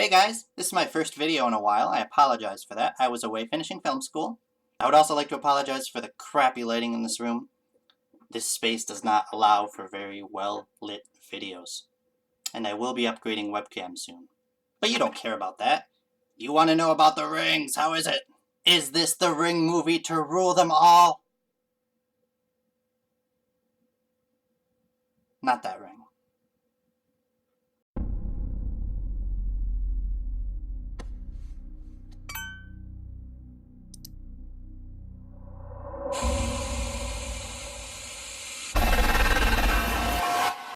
Hey guys, this is my first video in a while. I apologize for that. I was away finishing film school. I would also like to apologize for the crappy lighting in this room. This space does not allow for very well lit videos. And I will be upgrading webcam soon. But you don't care about that. You want to know about the rings. How is it? Is this the Ring movie to rule them all? Not that ring.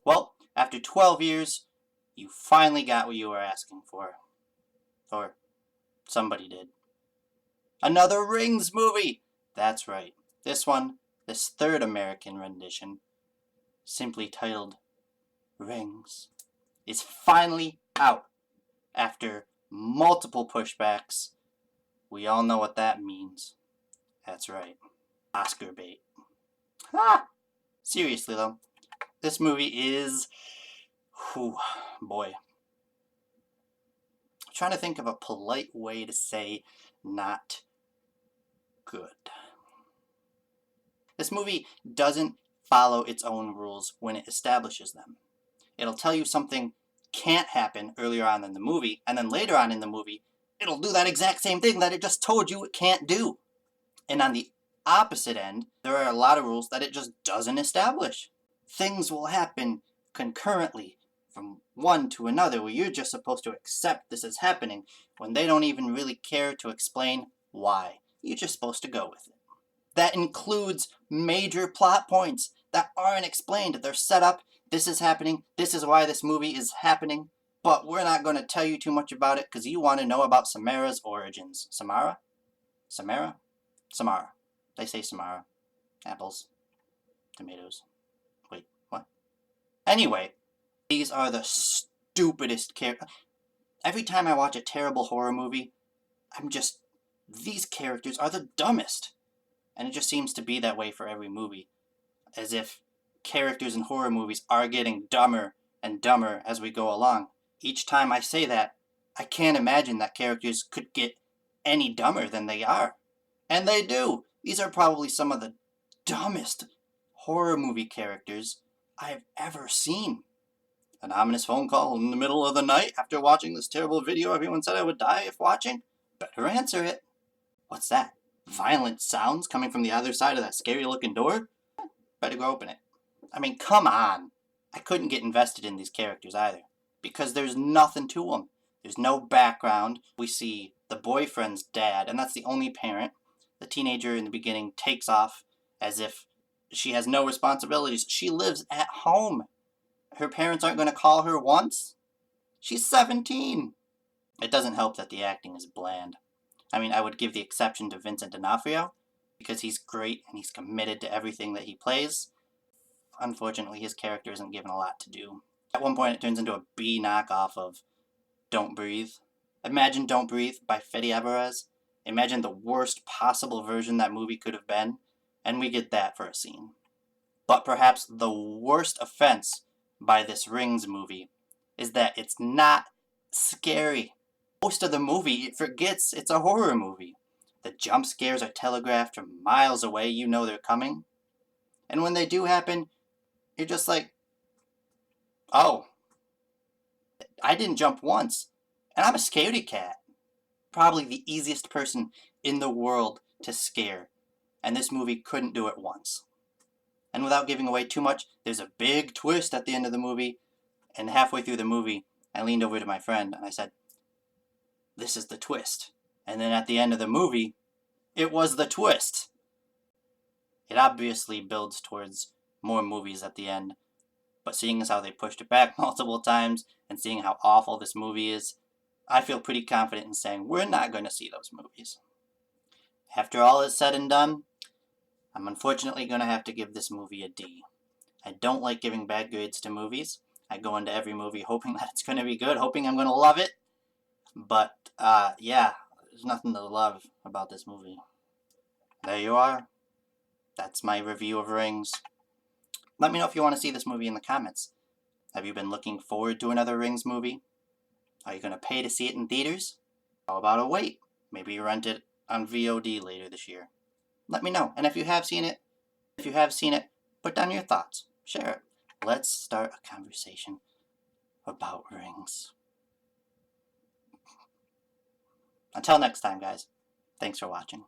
Well, after 12 years, you finally got what you were asking for. Or somebody did. Another Rings movie! That's right. This third American rendition, simply titled Rings, is finally out. After multiple pushbacks, we all know what that means. That's right. Oscar bait. Ha! Seriously though, this movie is... whew, boy. I'm trying to think of a polite way to say not good. This movie doesn't follow its own rules when it establishes them. It'll tell you something can't happen earlier on in the movie, and then later on in the movie, it'll do that exact same thing that it just told you it can't do. And on the opposite end, there are a lot of rules that it just doesn't establish. Things will happen concurrently from one to another where you're just supposed to accept this is happening when they don't even really care to explain why. You're just supposed to go with it. That includes major plot points that aren't explained. They're set up. This is happening. This is why this movie is happening. But we're not going to tell you too much about it because you want to know about Samara's origins. Samara? Samara? Samara. They say Samara. Apples. Tomatoes. Wait, what? Anyway, these are the stupidest characters. Every time I watch a terrible horror movie, these characters are the dumbest. And it just seems to be that way for every movie. As if characters in horror movies are getting dumber and dumber as we go along. Each time I say that, I can't imagine that characters could get any dumber than they are. And they do. These are probably some of the dumbest horror movie characters I've ever seen. An ominous phone call in the middle of the night after watching this terrible video everyone said I would die if watching? Better answer it. What's that? Violent sounds coming from the other side of that scary looking door? Better go open it. I mean, come on. I couldn't get invested in these characters either. Because there's nothing to them. There's no background. We see the boyfriend's dad, and that's the only parent. The teenager in the beginning takes off as if she has no responsibilities. She lives at home. Her parents aren't going to call her once. She's 17. It doesn't help that the acting is bland. I mean, I would give the exception to Vincent D'Onofrio, because he's great and he's committed to everything that he plays. Unfortunately, his character isn't given a lot to do. At one point, it turns into a B knockoff of Don't Breathe. Imagine Don't Breathe by Fede Alvarez. Imagine the worst possible version that movie could have been, and we get that for a scene. But perhaps the worst offense by this Rings movie is that it's not scary. Most of the movie, it forgets it's a horror movie. The jump scares are telegraphed from miles away. You know they're coming. And when they do happen, you're just like, oh, I didn't jump once. And I'm a scaredy cat. Probably the easiest person in the world to scare. And this movie couldn't do it once. And without giving away too much, there's a big twist at the end of the movie. And halfway through the movie, I leaned over to my friend and I said, this is the twist. And then at the end of the movie, it was the twist. It obviously builds towards more movies at the end. But seeing as how they pushed it back multiple times and seeing how awful this movie is, I feel pretty confident in saying we're not going to see those movies. After all is said and done, I'm unfortunately going to have to give this movie a D. I don't like giving bad grades to movies. I go into every movie hoping that it's going to be good, hoping I'm going to love it. But, yeah, there's nothing to love about this movie. There you are. That's my review of Rings. Let me know if you want to see this movie in the comments. Have you been looking forward to another Rings movie? Are you going to pay to see it in theaters? How about a wait? Maybe you rent it on VOD later this year. Let me know. And if you have seen it, put down your thoughts. Share it. Let's start a conversation about rings. Until next time, guys. Thanks for watching.